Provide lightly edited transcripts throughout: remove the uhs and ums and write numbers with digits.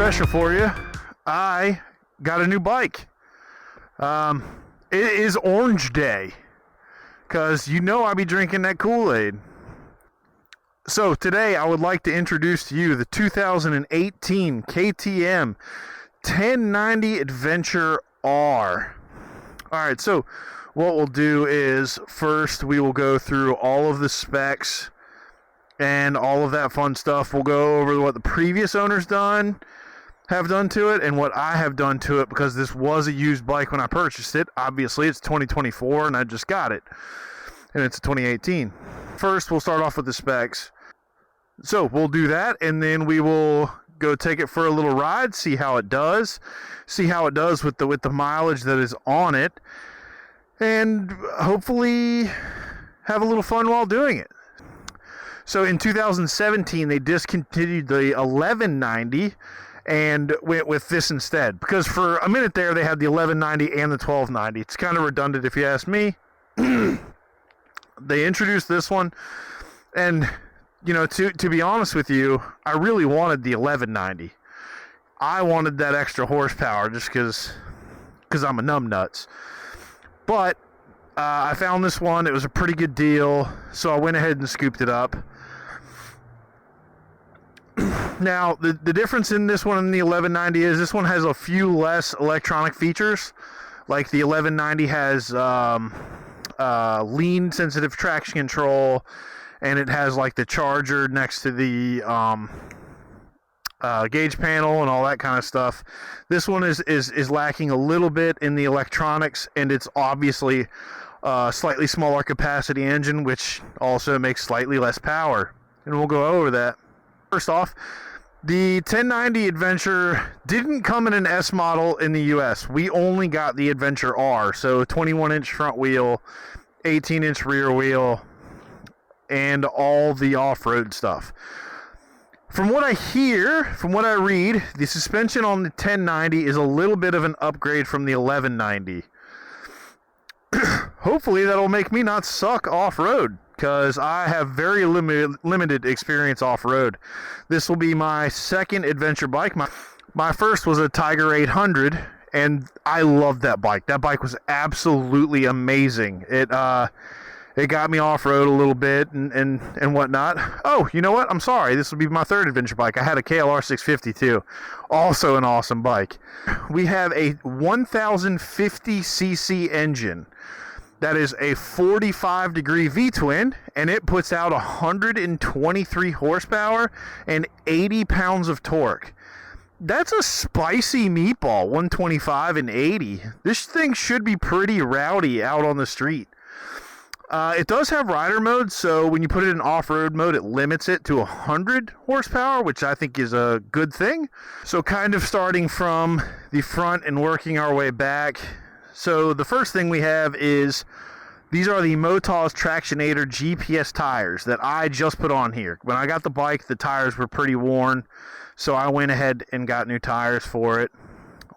special for you. I got a new bike. It is Orange Day, because you know I be drinking that Kool-Aid. So today I would like to introduce to you the 2018 KTM 1090 Adventure R. Alright, so what we'll do is first we will go through all of the specs and all of that fun stuff. We'll go over what the previous owners have done to it and what I have done to it, because this was a used bike when I purchased it. Obviously it's 2024 and I just got it, and it's a 2018. First we'll start off with the specs. So we'll do that, and then we will go take it for a little ride, see how it does with the mileage that is on it, and hopefully have a little fun while doing it. So in 2017 they discontinued the 1190 and went with this instead, because for a minute there they had the 1190 and the 1290. It's kind of redundant if you ask me. They introduced this one, and you know, to be honest with you, I really wanted the 1190. I wanted that extra horsepower just because I'm a numbnuts. But I found this one. It was a pretty good deal, so I went ahead and scooped it up. Now, the difference in this one and the 1190 is this one has a few less electronic features. Like the 1190 has lean sensitive traction control, and it has like the charger next to the gauge panel and all that kind of stuff. This one is lacking a little bit in the electronics, and it's obviously a slightly smaller capacity engine, which also makes slightly less power, and we'll go over that. First off, the 1090 Adventure didn't come in an S model in the US. We only got the Adventure R, so 21-inch front wheel, 18-inch rear wheel, and all the off-road stuff. From what I hear, from what I read, the suspension on the 1090 is a little bit of an upgrade from the 1190. Hopefully that'll make me not suck off-road, because I have very limited experience off-road. This will be my second adventure bike. My first was a Tiger 800, and I loved that bike. That bike was absolutely amazing. It got me off-road a little bit and whatnot. Oh, you know what? I'm sorry. This will be my third adventure bike. I had a KLR 650 too. Also an awesome bike. We have a 1050cc engine. That is a 45-degree V-twin, and it puts out 123 horsepower and 80 pounds of torque. That's a spicy meatball, 125 and 80. This thing should be pretty rowdy out on the street. It does have rider mode, so when you put it in off-road mode, it limits it to 100 horsepower, which I think is a good thing. So kind of starting from the front and working our way back. So the first thing we have is, these are the Motos Tractionator GPS tires that I just put on here. When I got the bike, the tires were pretty worn, so I went ahead and got new tires for it.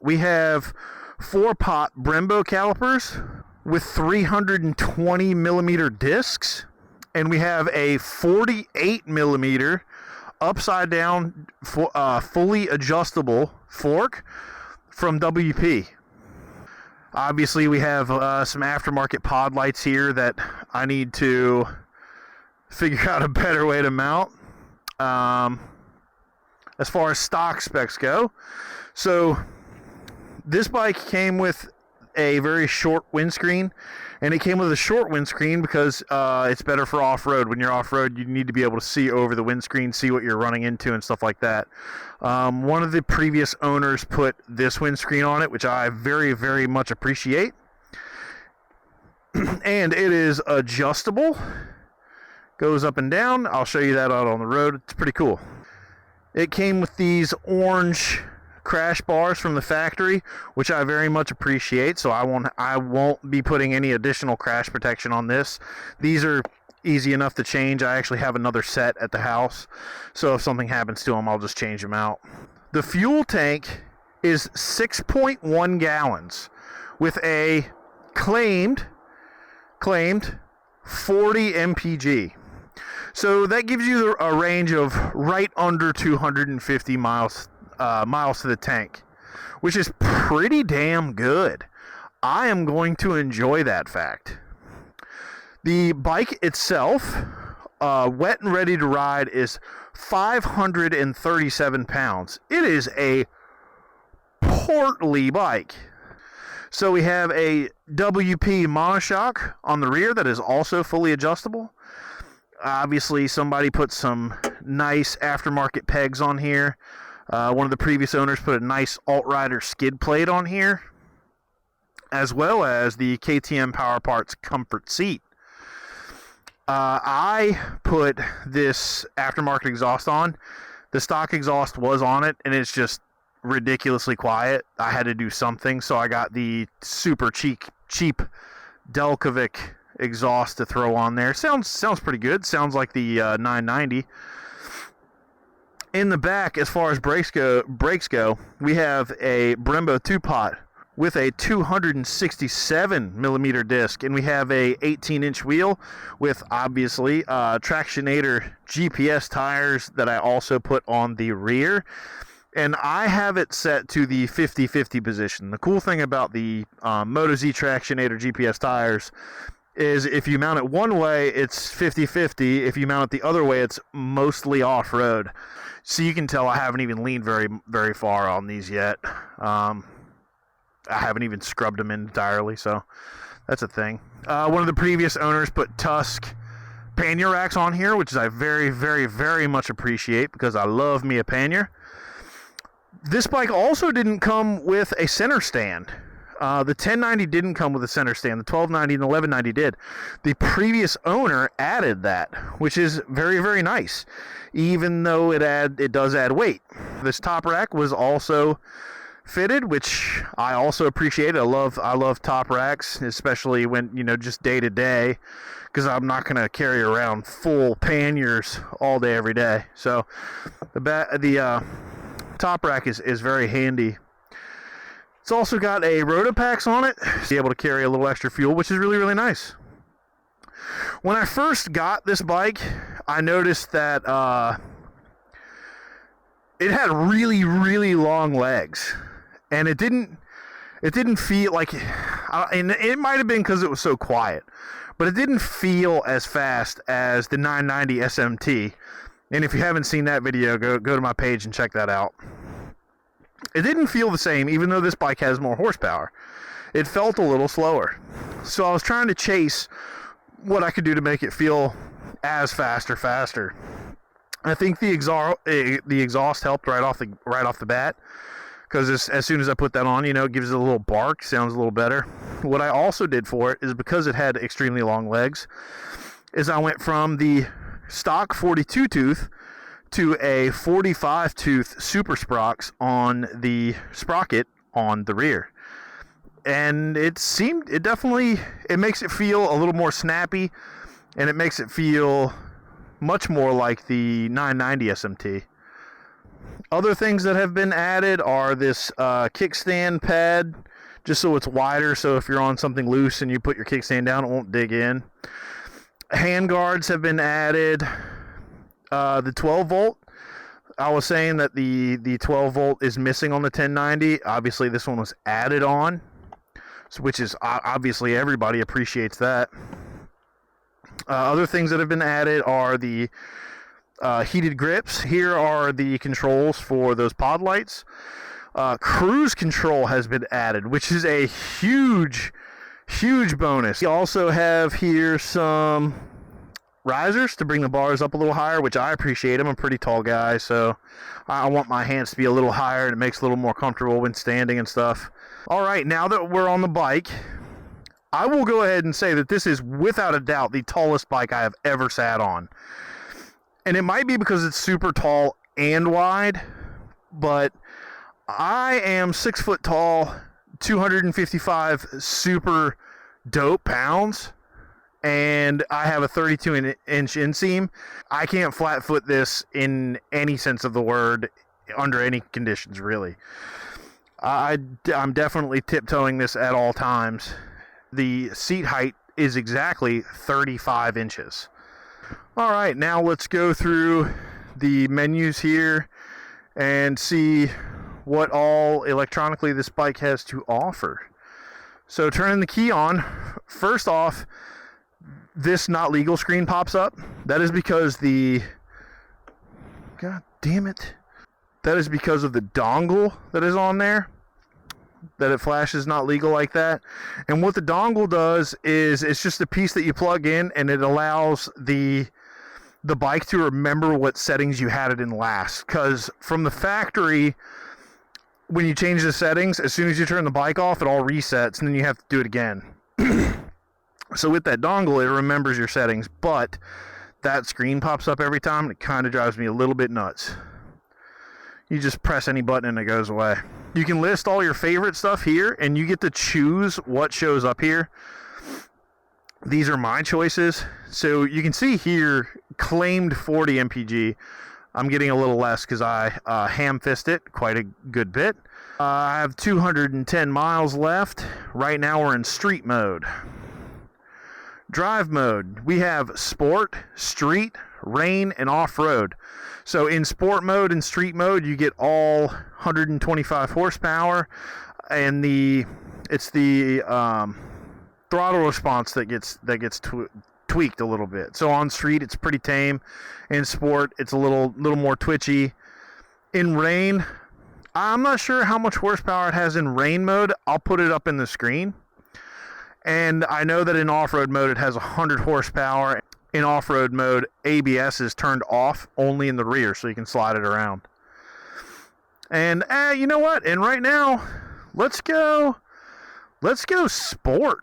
We have 4-pot Brembo calipers with 320 millimeter discs, and we have a 48 millimeter upside down fully adjustable fork from WP. Obviously we have some aftermarket pod lights here that I need to figure out a better way to mount. As far as stock specs go, so this bike came with a very short windscreen, and it came with a short windscreen because it's better for off-road. When you're off-road, you need to be able to see over the windscreen, see what you're running into and stuff like that. One of the previous owners put this windscreen on it, which I very, very much appreciate. And it is adjustable, goes up and down. I'll show you that out on the road. It's pretty cool. It came with these orange crash bars from the factory, which I very much appreciate, so I won't be putting any additional crash protection on this. These are easy enough to change. I actually have another set at the house, so if something happens to them, I'll just change them out. The fuel tank is 6.1 gallons with a claimed 40 mpg. So that gives you a range of right under 250 miles miles to the tank, which is pretty damn good. I am going to enjoy that fact. The bike itself, wet and ready to ride, is 537 pounds. It is a portly bike. So we have a WP monoshock on the rear that is also fully adjustable. Obviously, somebody put some nice aftermarket pegs on here. One of the previous owners put a nice alt-rider skid plate on here, as well as the KTM Power Parts comfort seat. I put this aftermarket exhaust on. The stock exhaust was on it, and it's just ridiculously quiet. I had to do something, so I got the super cheap Delcovic exhaust to throw on there. Sounds pretty good. Sounds like the 990. In the back, as far as brakes go, we have a Brembo 2-pot with a 267 millimeter disc, and we have a 18-inch wheel with obviously Tractionator GPS tires that I also put on the rear. And I have it set to the 50-50 position. The cool thing about the Moto Z Tractionator GPS tires is if you mount it one way, it's 50-50. If you mount it the other way, it's mostly off-road. So you can tell I haven't even leaned very, very far on these yet. I haven't even scrubbed them entirely, so that's a thing. One of the previous owners put Tusk pannier racks on here, which I very, very, very much appreciate because I love me a pannier. This bike also didn't come with a center stand. The 1090 didn't come with a center stand. The 1290 and the 1190 did. The previous owner added that, which is very, very nice, even though it does add weight. This top rack was also fitted, which I also appreciate. I love top racks, especially when, just day to day, because I'm not going to carry around full panniers all day every day. So the top rack is very handy. It's also got a Rotopax on it to be able to carry a little extra fuel, which is really, really nice. When I first got this bike, I noticed that it had really, really long legs, and it didn't feel like, and it might have been because it was so quiet, but it didn't feel as fast as the 990 SMT. And if you haven't seen that video, go to my page and check that out. It didn't feel the same, even though this bike has more horsepower. It felt a little slower. So I was trying to chase what I could do to make it feel as faster. I think the exhaust helped right off the bat, because as soon as I put that on, it gives it a little bark, sounds a little better. What I also did for it is, because it had extremely long legs, is I went from the stock 42 tooth to a 45 tooth super sprox on the sprocket on the rear, and it makes it feel a little more snappy, and it makes it feel much more like the 990 SMT. Other things that have been added are this kickstand pad, just so it's wider, so if you're on something loose and you put your kickstand down, it won't dig in. Hand guards have been added. The 12 volt, I was saying that the 12 volt is missing on the 1090. Obviously, this one was added on, which is obviously everybody appreciates that. Other things that have been added are the heated grips. Here are the controls for those pod lights. Cruise control has been added, which is a huge bonus. We also have here some risers to bring the bars up a little higher, which I appreciate. I'm a pretty tall guy, so I want my hands to be a little higher, and it makes it a little more comfortable when standing and stuff. All right, now that we're on the bike, I will go ahead and say that this is without a doubt the tallest bike I have ever sat on. And it might be because it's super tall and wide, but I am 6 foot tall, 255 super dope pounds, and I have a 32-inch inseam. I can't flat foot this in any sense of the word, under any conditions, really. I'm definitely tiptoeing this at all times. The seat height is exactly 35 inches. All right, now let's go through the menus here and see what all electronically this bike has to offer. So turning the key on, first off, this not legal screen pops up. That is because God damn it. That is because of the dongle that is on there, that it flashes not legal like that. And what the dongle does is it's just a piece that you plug in, and it allows the bike to remember what settings you had it in last. Because from the factory, when you change the settings, as soon as you turn the bike off, it all resets, and then you have to do it again. So with that dongle, it remembers your settings, but that screen pops up every time, and it kind of drives me a little bit nuts. You just press any button and it goes away. You can list all your favorite stuff here, and you get to choose what shows up here. These are my choices. So you can see here, claimed 40 mpg. I'm getting a little less because I ham-fist it quite a good bit. I have 210 miles left. Right now we're in street mode. Drive mode, we have sport, street, rain, and off-road. So in sport mode and street mode, you get all 125 horsepower, and it's the throttle response that gets tweaked a little bit. So on street, it's pretty tame. In sport, it's a little more twitchy. In rain, I'm not sure how much horsepower it has in rain mode. I'll put it up in the screen. And I know that in off-road mode, it has 100 horsepower. In off-road mode, ABS is turned off only in the rear, so you can slide it around. And you know what? And right now, let's go sport.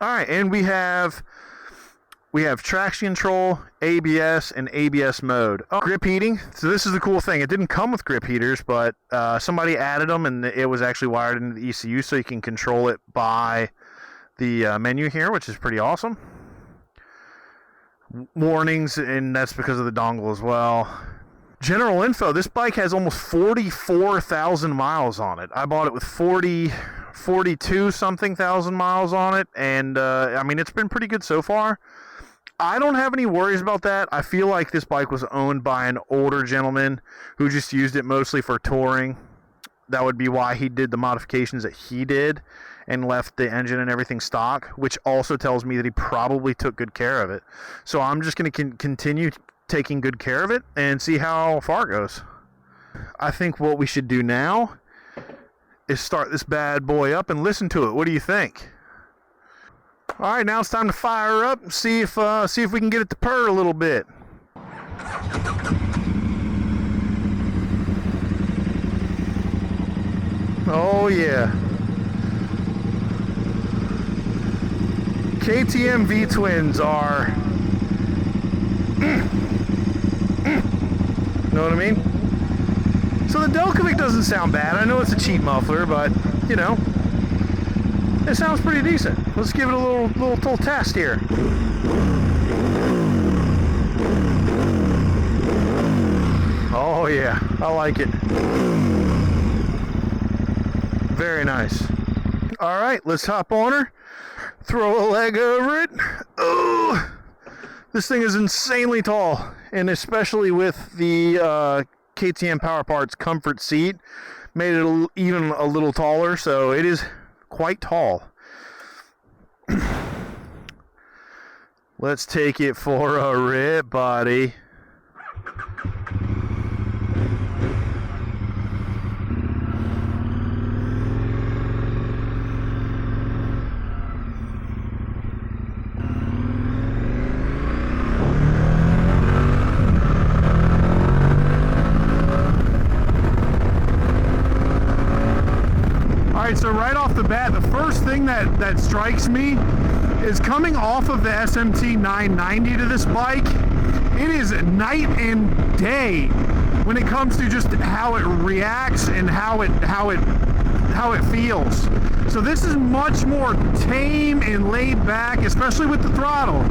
All right, and we have traction control, ABS, and ABS mode. Oh, grip heating. So this is the cool thing. It didn't come with grip heaters, but somebody added them, and it was actually wired into the ECU, so you can control it by the menu here, which is pretty awesome. Warnings, and that's because of the dongle as well. General info. This bike has almost 44,000 miles on it. I bought it with 42 something thousand miles on it, and I mean, it's been pretty good so far. I don't have any worries about that. I feel like this bike was owned by an older gentleman who just used it mostly for touring. That would be why he did the modifications that he did and left the engine and everything stock, which also tells me that he probably took good care of it. So I'm just going to continue taking good care of it and see how far it goes. I think what we should do now is start this bad boy up and listen to it. What do you think? All right, now it's time to fire up and see if we can get it to purr a little bit. Oh yeah. KTM V-twins are, know what I mean? So the Delcovic doesn't sound bad. I know it's a cheap muffler, but you know, it sounds pretty decent. Let's give it a little test here. Oh yeah, I like it. Very nice. All right, let's hop on her. Throw a leg over it. Oh, this thing is insanely tall, and especially with the KTM Power Parts comfort seat, made it even a little taller, so it is quite tall. Let's take it for a rip, buddy. Alright, so right off the bat, the first thing that strikes me is coming off of the SMT 990 to this bike. It is night and day when it comes to just how it reacts and how it feels. So this is much more tame and laid back, especially with the throttle.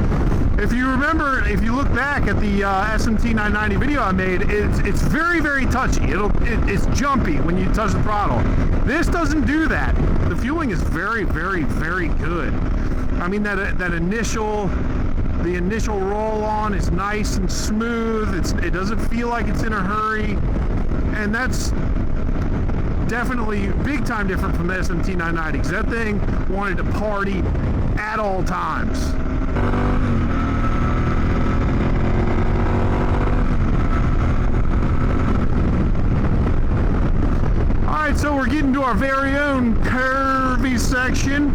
If you remember, if you look back at the SMT 990 video I made, it's very, very touchy. It's jumpy when you touch the throttle. This doesn't do that. The fueling is very, very, very good. I mean, that initial The initial roll on is nice and smooth. It doesn't feel like it's in a hurry. And that's definitely big time different from the SMT 990, because that thing wanted to party at all times. Alright, so we're getting to our very own curvy section.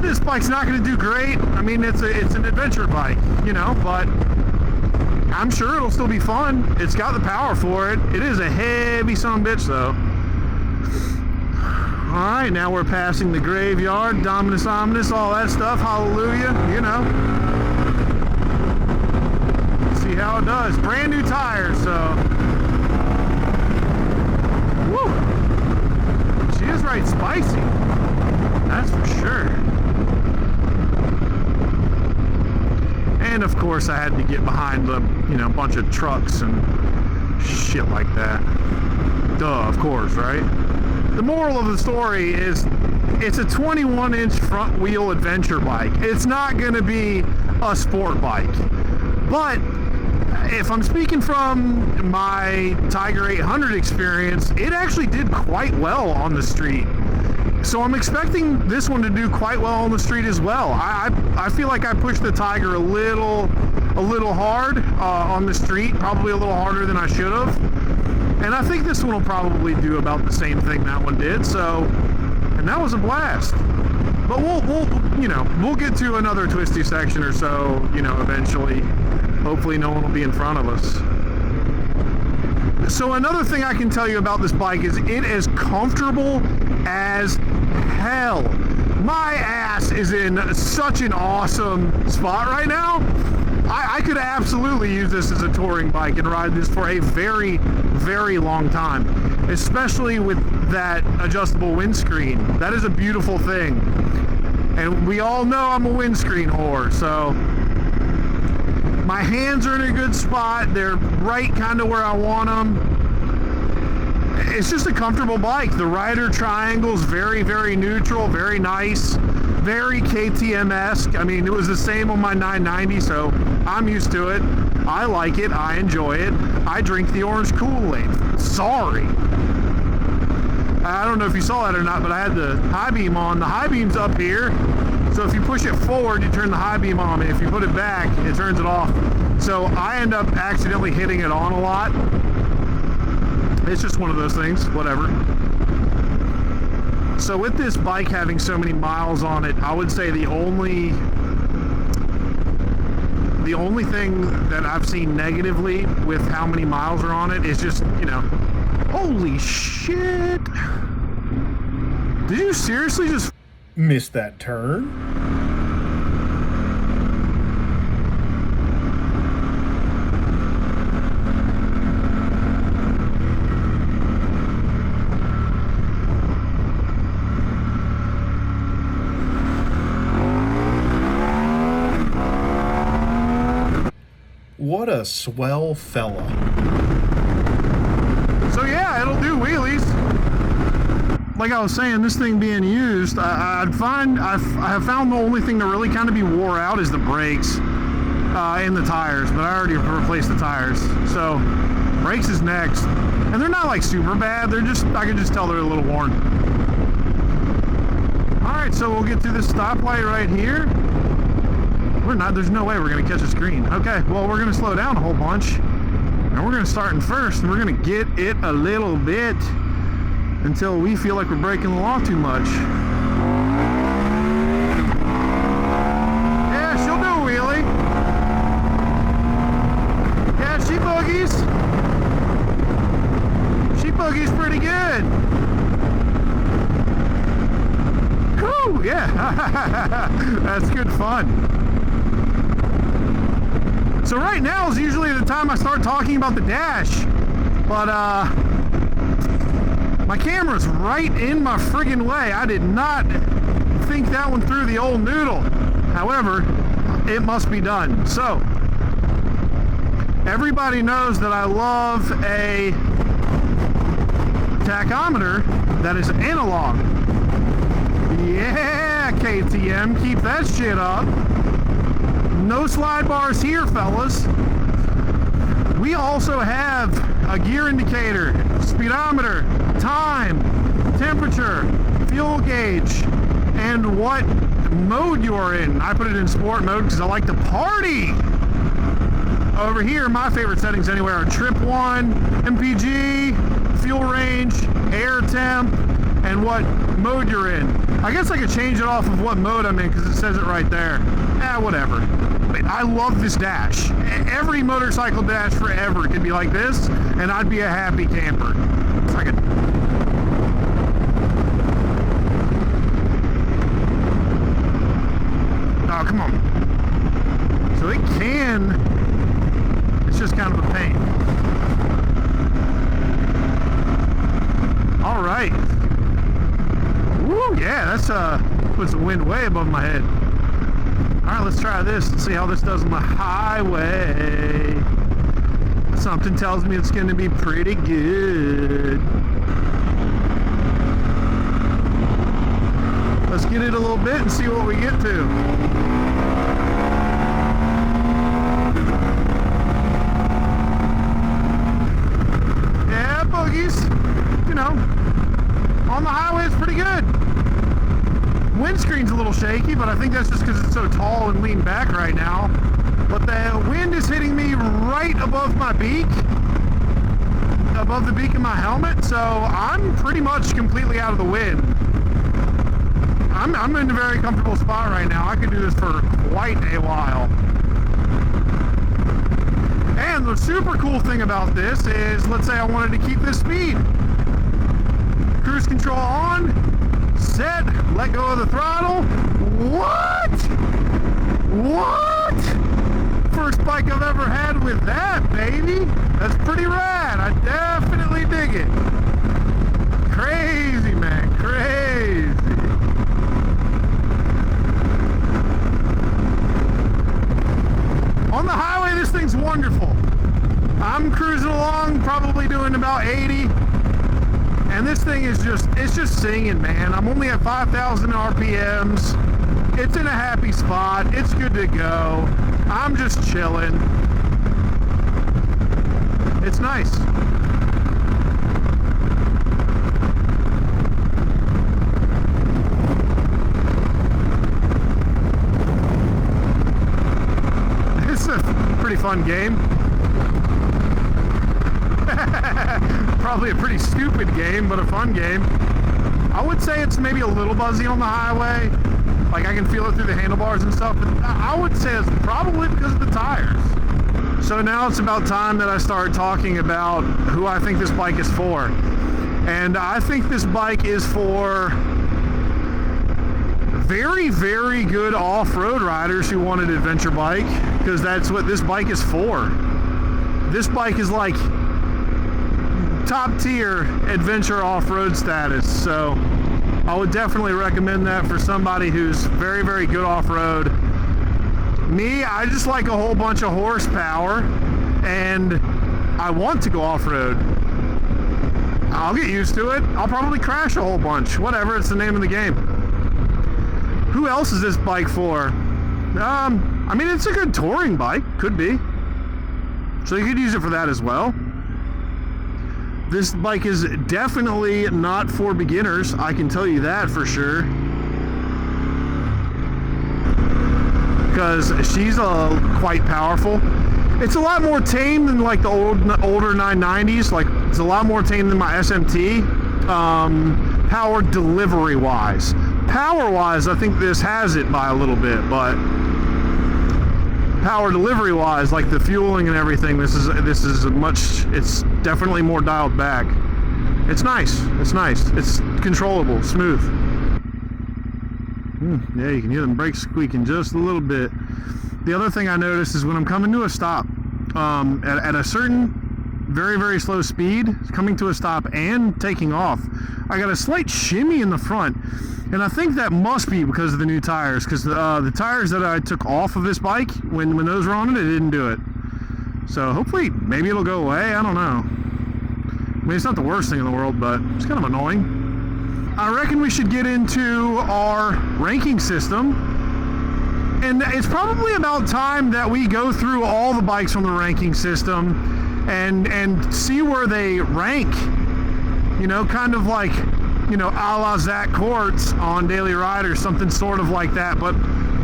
This bike's not going to do great. I mean, it's an adventure bike, you know, but I'm sure it'll still be fun. It's got the power for it. It is a heavy son of a bitch, though. Alright, now we're passing the graveyard, Dominus Omnis, all that stuff, hallelujah, you know. See how it does. Brand new tires, so. Woo! She is right spicy. That's for sure. And of course I had to get behind the, you know, bunch of trucks and shit like that. Duh, of course, right? The moral of the story is it's a 21-inch front wheel adventure bike. It's not going to be a sport bike. But if I'm speaking from my Tiger 800 experience, it actually did quite well on the street. So I'm expecting this one to do quite well on the street as well. I feel like I pushed the Tiger a little hard on the street, probably a little harder than I should have. And I think this one will probably do about the same thing that one did. So, and that was a blast. But we'll get to another twisty section or so, you know, eventually. Hopefully no one will be in front of us. So another thing I can tell you about this bike is it is comfortable as hell. My ass is in such an awesome spot right now. I could absolutely use this as a touring bike and ride this for a very, very long time, especially with that adjustable windscreen. That is a beautiful thing. And we all know I'm a windscreen whore, so my hands are in a good spot. They're right kind of where I want them. It's just a comfortable bike. The rider triangle is very, very neutral, very nice, very KTM-esque. I mean, it was the same on my 990, so I'm used to it. I like it. I enjoy it. I drink the orange Kool-Aid. Sorry. I don't know if you saw that or not, but I had the high beam on. The high beam's up here, so if you push it forward, you turn the high beam on. If you put it back, it turns it off. So I end up accidentally hitting it on a lot. It's just one of those things, whatever. So with this bike having so many miles on it, I would say the only thing that I've seen negatively with how many miles are on it is just, you know, holy shit. Did you seriously just miss that turn? What a swell fella. So yeah, it'll do wheelies. Like I was saying, this thing being used, I have found the only thing to really kind of be wore out is the brakes and the tires, but I already replaced the tires. So brakes is next. And they're not like super bad, they're just, I can just tell they're a little worn. Alright, so we'll get through this stoplight right here. There's no way we're going to catch a screen. Okay, well, we're going to slow down a whole bunch. And we're going to start in first, and we're going to get it a little bit until we feel like we're breaking the law too much. Yeah, she'll do a wheelie. Yeah, she boogies. She boogies pretty good. Whew, yeah. That's good fun. So right now is usually the time I start talking about the dash, but my camera's right in my friggin' way. I did not think that one through the old noodle. However, it must be done. So, everybody knows that I love a tachometer that is analog. Yeah, KTM, keep that shit up. no slide bars here, fellas. We also have a gear indicator, speedometer, time, temperature, fuel gauge, and what mode you're in. I put it in sport mode because I like to party. Over here, my favorite settings anyway are trip 1, MPG, fuel range, air temp, and what mode you're in. I guess I could change it off of what mode I'm in because it says it right there. Whatever. But I love this dash. Every motorcycle dash forever could be like this, and I'd be a happy camper. It's like oh, come on. So it can, it's just kind of a pain. All right. Woo, yeah, that's puts the wind way above my head. All right, let's try this and see how this does on the highway. Something tells me it's gonna be pretty good. Let's get it a little bit and see what we get to. Yeah, boogies. You know, on the highway it's pretty good. Windscreen's a little shaky, but I think that's just because it's so tall and lean back right now. But the wind is hitting me right above my beak, above the beak of my helmet, so I'm pretty much completely out of the wind. I'm in a very comfortable spot right now. I could do this for quite a while. And the super cool thing about this is, let's say I wanted to keep this speed. Cruise control on, set, let go of the throttle. What? What? First bike I've ever had with that, baby. That's pretty rad. I definitely dig it. Crazy, man, crazy. On the highway, this thing's wonderful. I'm cruising along, probably doing about 80. And this thing is it's just singing, man. I'm only at 5,000 RPMs. It's in a happy spot. It's good to go. I'm just chilling. It's nice. It's a pretty fun game. Probably a pretty stupid game, but a fun game. I would say it's maybe a little buzzy on the highway. Like I can feel it through the handlebars and stuff, but I would say it's probably because of the tires. So now it's about time that I start talking about who I think this bike is for. And I think this bike is for very, very good off-road riders who want an adventure bike, because that's what this bike is for. This bike is like top tier adventure off-road status, so I would definitely recommend that for somebody who's very, very good off-road. Me, I just like a whole bunch of horsepower, and I want to go off-road. I'll get used to it. I'll probably crash a whole bunch. Whatever, it's the name of the game. Who else is this bike for? I mean, it's a good touring bike. Could be. So you could use it for that as well. This bike is definitely not for beginners. I can tell you that for sure. Because she's quite powerful. It's a lot more tame than like the older 990s. Like, it's a lot more tame than my SMT. Power delivery wise. Power wise, I think this has it by a little bit, but power delivery wise, like the fueling and everything, this is it's definitely more dialed back. It's nice. It's controllable, smooth. Yeah, you can hear them brakes squeaking just a little bit. The other thing I noticed is when I'm coming to a stop, at a certain very, very slow speed, coming to a stop and taking off, I got a slight shimmy in the front. And I think that must be because of the new tires, because the tires that I took off of this bike, when those were on it didn't do it. So hopefully, maybe it'll go away, I don't know. I mean, it's not the worst thing in the world, but it's kind of annoying. I reckon we should get into our ranking system. And it's probably about time that we go through all the bikes on the ranking system and see where they rank. You know, kind of like, you know, a la Zach Courts on Daily Rider, something sort of like that, but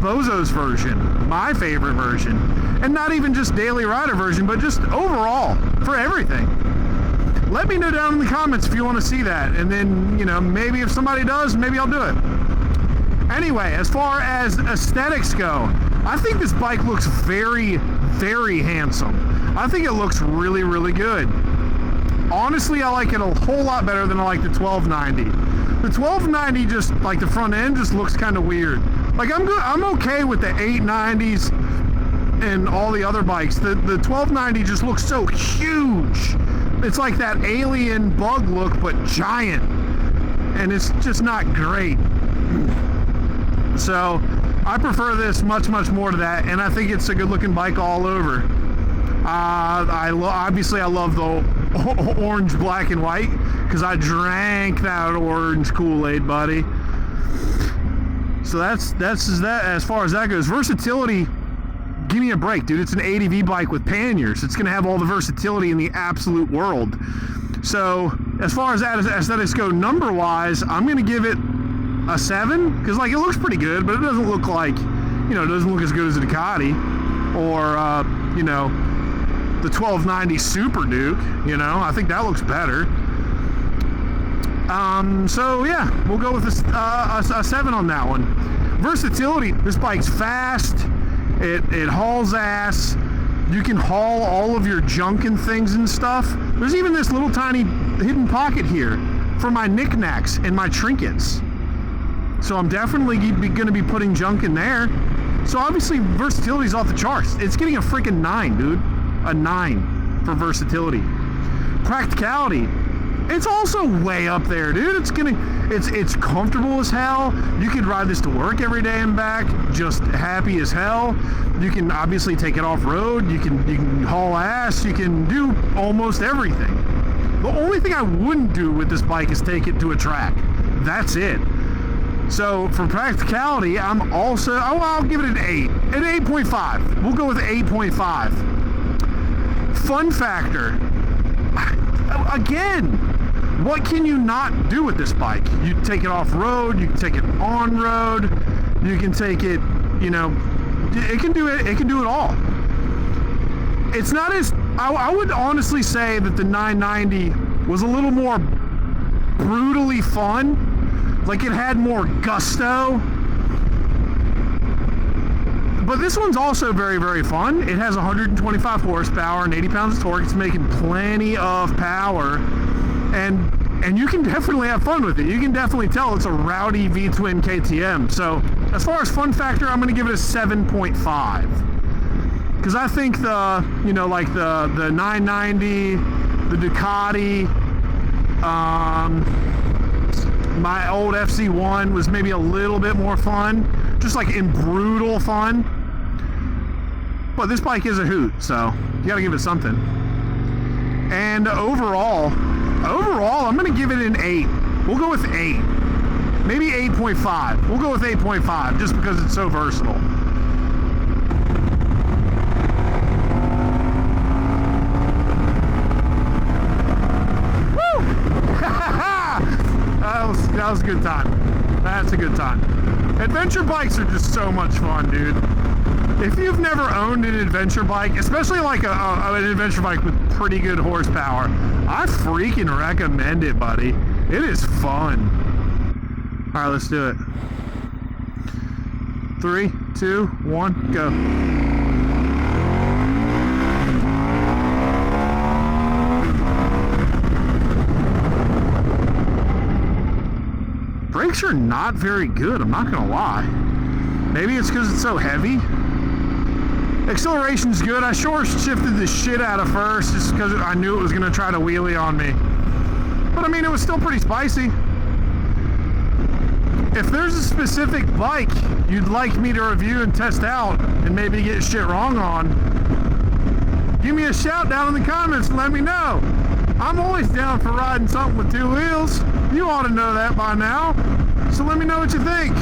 BoZo's version, my favorite version. And not even just Daily Rider version, but just overall, for everything. Let me know down in the comments if you want to see that. And then, you know, maybe if somebody does, maybe I'll do it. Anyway, as far as aesthetics go, I think this bike looks very, very handsome. I think it looks really, really good. Honestly, I like it a whole lot better than I like the 1290. The 1290 just, like the front end just looks kind of weird. Like I'm okay with the 890s and all the other bikes. The 1290 just looks so huge. It's like that alien bug look, but giant. And it's just not great. So I prefer this much, much more to that. And I think it's a good looking bike all over. Obviously I love the orange, black, and white because I drank that orange Kool-Aid, buddy. So that's that as far as that goes. Versatility, give me a break, dude. It's an ADV bike with panniers. It's going to have all the versatility in the absolute world. So as far as that aesthetics go, number-wise, I'm going to give it a 7 because, like, it looks pretty good, but it doesn't look like, you know, it doesn't look as good as a Ducati or, you know, the 1290 Super Duke. You know, I think that looks better. So yeah, we'll go with a 7 on that one. Versatility, this bike's fast. It hauls ass. You can haul all of your junk and things and stuff. There's even this little tiny hidden pocket here for my knickknacks and my trinkets. So I'm definitely going to be putting junk in there. So obviously versatility's off the charts. It's getting a freaking 9, dude. A 9 for versatility. Practicality, it's also way up there, dude. It's comfortable as hell. You could ride this to work every day and back, just happy as hell. You can obviously take it off road. You can haul ass. You can do almost everything. The only thing I wouldn't do with this bike is take it to a track. That's it. So for practicality, I'm also, I'll give it an 8, an 8.5. We'll go with 8.5. Fun factor, again, what can you not do with this bike? You take it off road, you can take it on road, you can take it, you know, it can do it all. It's not as, I would honestly say that the 990 was a little more brutally fun, like it had more gusto. But this one's also very, very fun. It has 125 horsepower and 80 pounds of torque. It's making plenty of power. And you can definitely have fun with it. You can definitely tell it's a rowdy V-twin KTM. So as far as fun factor, I'm going to give it a 7.5. Because I think the 990, the Ducati, my old FC1 was maybe a little bit more fun. Just like in brutal fun. But this bike is a hoot, so you gotta give it something. And overall, I'm gonna give it an 8. We'll go with 8. Maybe 8.5. We'll go with 8.5 just because it's so versatile. Woo! that was a good time. That's a good time. Adventure bikes are just so much fun, dude. If you've never owned an adventure bike, especially like an adventure bike with pretty good horsepower, I freaking recommend it, buddy. It is fun. All right, let's do it. 3, 2, 1, go. Brakes are not very good, I'm not gonna lie. Maybe it's because it's so heavy. Acceleration's good. I short shifted the shit out of first just because I knew it was gonna try to wheelie on me. But I mean, it was still pretty spicy. If there's a specific bike you'd like me to review and test out and maybe get shit wrong on, give me a shout down in the comments and let me know. I'm always down for riding something with 2 wheels. You ought to know that by now. So let me know what you think.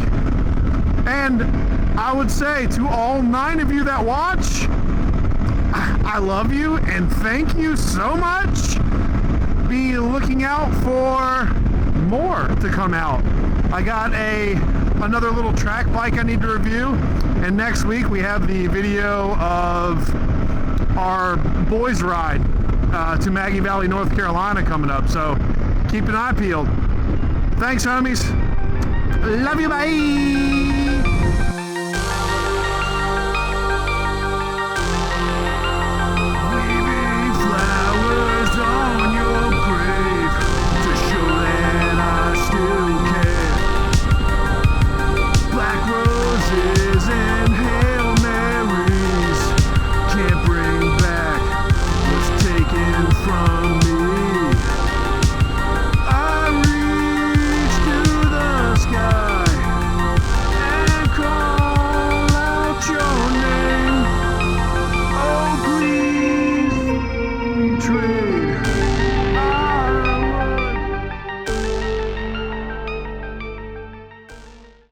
And I would say to all 9 of you that watch, I love you and thank you so much. Be looking out for more to come out. I got another little track bike I need to review, and next week we have the video of our boys ride to Maggie Valley, North Carolina coming up, so keep an eye peeled. Thanks, homies. Love you, bye.